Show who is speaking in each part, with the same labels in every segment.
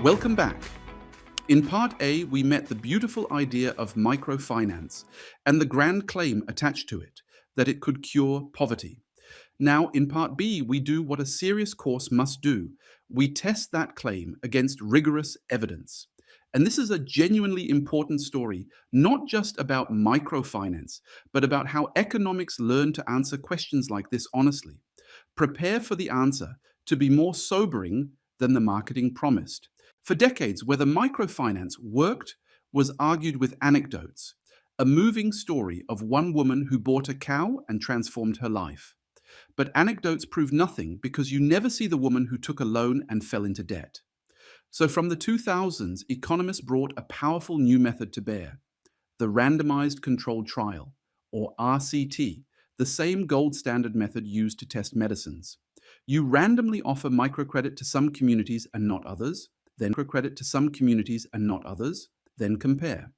Speaker 1: Welcome back. In Part A, we met the beautiful idea of microfinance and the grand claim attached to it, that it could cure poverty. Now, in Part B, we do what a serious course must do. We test that claim against rigorous evidence. And this is a genuinely important story, not just about microfinance, but about how economics learn to answer questions like this honestly. Prepare for the answer to be more sobering than the marketing promised. For decades, whether microfinance worked was argued with anecdotes, a moving story of one woman who bought a cow and transformed her life. But anecdotes prove nothing because you never see the woman who took a loan and fell into debt. So from the 2000s, economists brought a powerful new method to bear, the randomized controlled trial, or RCT, the same gold standard method used to test medicines. You randomly offer microcredit to some communities and not others, then microcredit to some communities and not others, then compare.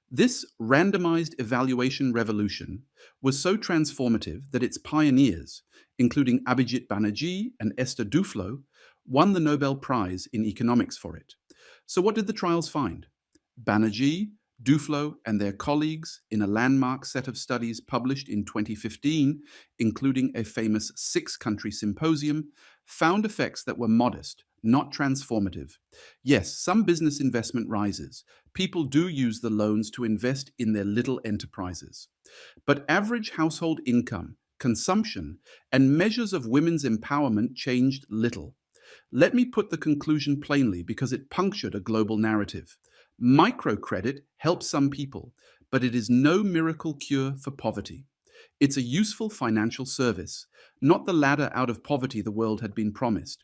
Speaker 1: This randomized evaluation revolution was so transformative that its pioneers, including Abhijit Banerjee and Esther Duflo, won the Nobel Prize in economics for it. So what did the trials find? Banerjee, Duflo, and their colleagues, in a landmark set of studies published in 2015, including a famous 6-country symposium, found effects that were modest, not transformative. Yes, some business investment rises. People do use the loans to invest in their little enterprises. But average household income, consumption, and measures of women's empowerment changed little. Let me put the conclusion plainly because it punctured a global narrative. Microcredit helps some people, but it is no miracle cure for poverty. It's a useful financial service, not the ladder out of poverty the world had been promised.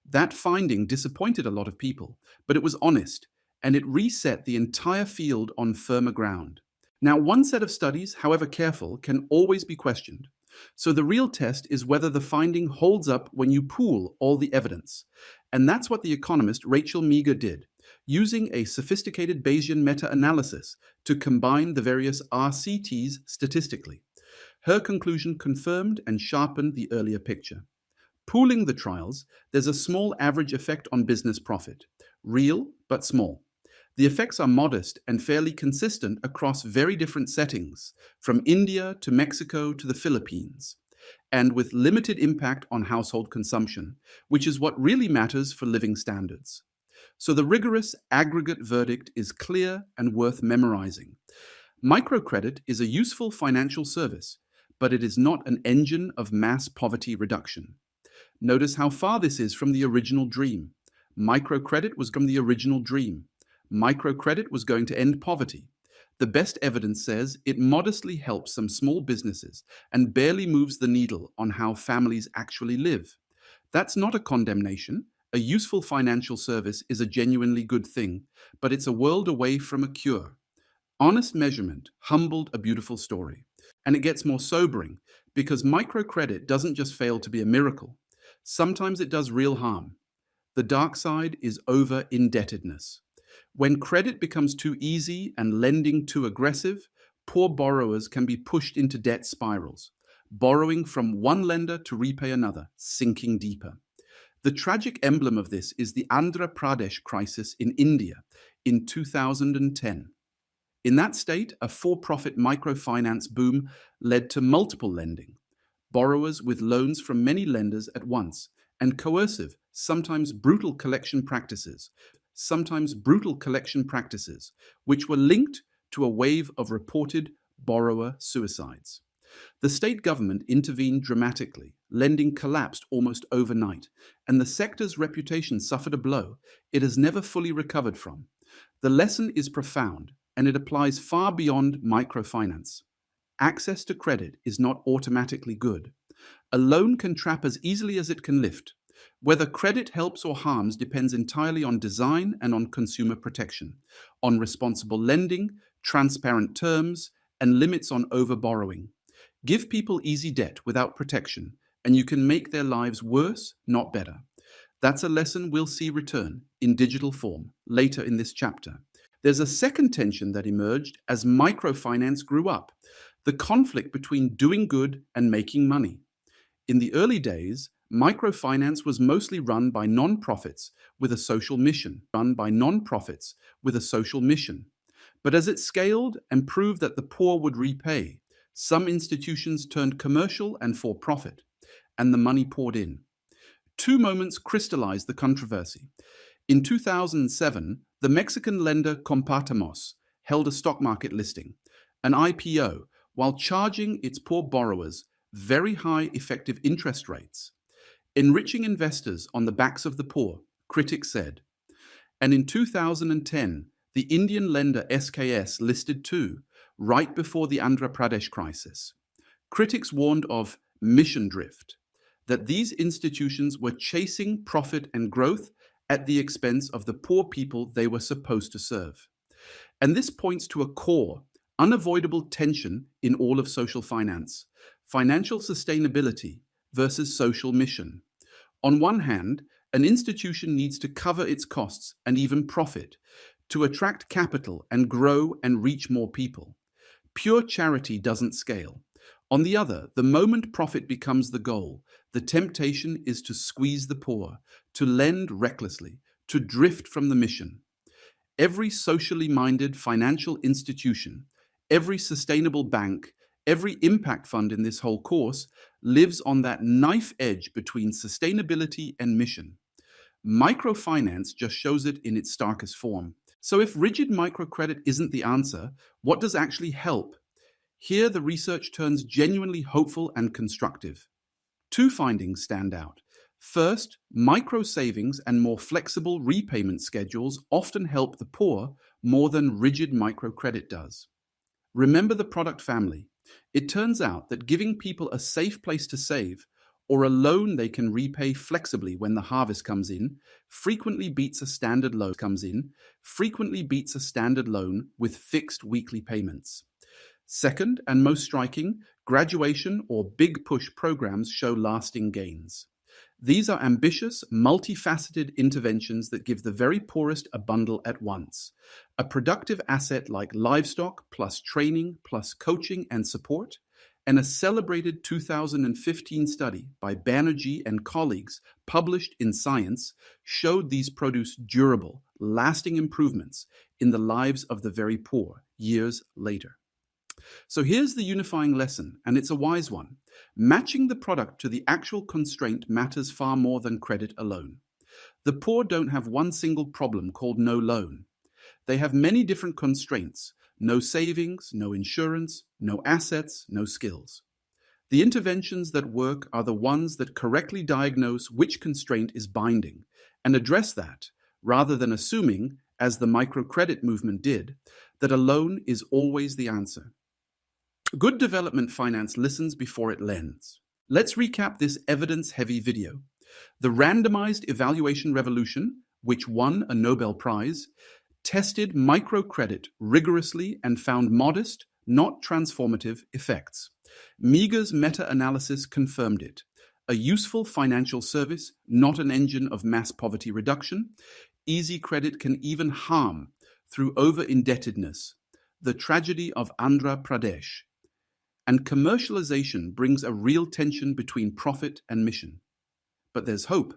Speaker 1: That finding disappointed a lot of people, but it was honest, and it reset the entire field on firmer ground. Now, one set of studies, however careful, can always be questioned. So the real test is whether the finding holds up when you pool all the evidence. And that's what the economist Rachel Meager did, using a sophisticated Bayesian meta-analysis to combine the various RCTs statistically. Her conclusion confirmed and sharpened the earlier picture. Pooling the trials, there's a small average effect on business profit, real but small. The effects are modest and fairly consistent across very different settings, from India to Mexico to the Philippines, and with limited impact on household consumption, which is what really matters for living standards. So the rigorous aggregate verdict is clear and worth memorizing. Microcredit is a useful financial service, but it is not an engine of mass poverty reduction. Notice how far this is from the original dream. Microcredit was from the original dream. Microcredit was going to end poverty. The best evidence says it modestly helps some small businesses and barely moves the needle on how families actually live. That's not a condemnation. A useful financial service is a genuinely good thing, but it's a world away from a cure. Honest measurement humbled a beautiful story. And it gets more sobering because microcredit doesn't just fail to be a miracle. Sometimes it does real harm. The dark side is over-indebtedness. When credit becomes too easy and lending too aggressive, poor borrowers can be pushed into debt spirals, borrowing from one lender to repay another, sinking deeper. The tragic emblem of this is the Andhra Pradesh crisis in India in 2010. In that state, a for-profit microfinance boom led to multiple lending, borrowers with loans from many lenders at once, and coercive, sometimes brutal collection practices, which were linked to a wave of reported borrower suicides. The state government intervened dramatically. Lending collapsed almost overnight, and the sector's reputation suffered a blow it has never fully recovered from. The lesson is profound, and it applies far beyond microfinance. Access to credit is not automatically good. A loan can trap as easily as it can lift. Whether credit helps or harms depends entirely on design and on consumer protection, on responsible lending, transparent terms, and limits on overborrowing. Give people easy debt without protection, and you can make their lives worse, not better. That's a lesson we'll see return in digital form later in this chapter. There's a second tension that emerged as microfinance grew up, the conflict between doing good and making money. In the early days, Microfinance was mostly run by non-profits with a social mission. But as it scaled and proved that the poor would repay, some institutions turned commercial and for profit, and the money poured in. Two moments crystallized the controversy. In 2007, the Mexican lender Compartamos held a stock market listing, an IPO, while charging its poor borrowers very high effective interest rates, enriching investors on the backs of the poor, critics said. And in 2010, the Indian lender SKS listed too, right before the Andhra Pradesh crisis. Critics warned of mission drift, that these institutions were chasing profit and growth at the expense of the poor people they were supposed to serve. And this points to a core, unavoidable tension in all of social finance: financial sustainability versus social mission. On one hand, an institution needs to cover its costs and even profit to attract capital and grow and reach more people. Pure charity doesn't scale. On the other, the moment profit becomes the goal, the temptation is to squeeze the poor, to lend recklessly, to drift from the mission. Every socially minded financial institution, every sustainable bank, every impact fund in this whole course lives on that knife edge between sustainability and mission. Microfinance just shows it in its starkest form. So if rigid microcredit isn't the answer, what does actually help? Here the research turns genuinely hopeful and constructive. Two findings stand out. First, micro savings and more flexible repayment schedules often help the poor more than rigid microcredit does. Remember the product family. It turns out that giving people a safe place to save, or a loan they can repay flexibly when the harvest comes in, frequently beats a standard loan with fixed weekly payments. Second, and most striking, graduation or big push programs show lasting gains. These are ambitious, multifaceted interventions that give the very poorest a bundle at once. A productive asset like livestock, plus training, plus coaching and support, and a celebrated 2015 study by Banerjee and colleagues published in Science showed these produce durable, lasting improvements in the lives of the very poor years later. So here's the unifying lesson, and it's a wise one. Matching the product to the actual constraint matters far more than credit alone. The poor don't have one single problem called no loan. They have many different constraints: no savings, no insurance, no assets, no skills. The interventions that work are the ones that correctly diagnose which constraint is binding and address that, rather than assuming, as the microcredit movement did, that a loan is always the answer. Good development finance listens before it lends. Let's recap this evidence-heavy video. The randomized evaluation revolution, which won a Nobel Prize, tested microcredit rigorously and found modest, not transformative, effects. Meager's meta-analysis confirmed it. A useful financial service, not an engine of mass poverty reduction. Easy credit can even harm through over-indebtedness, the tragedy of Andhra Pradesh. And commercialization brings a real tension between profit and mission. But there's hope.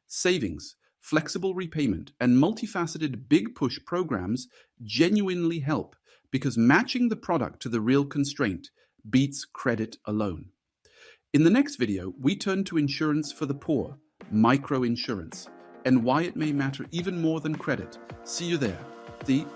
Speaker 1: Savings, flexible repayment, and multifaceted big push programs genuinely help, because matching the product to the real constraint beats credit alone. In the next video, we turn to insurance for the poor, microinsurance, and why it may matter even more than credit. See you there. The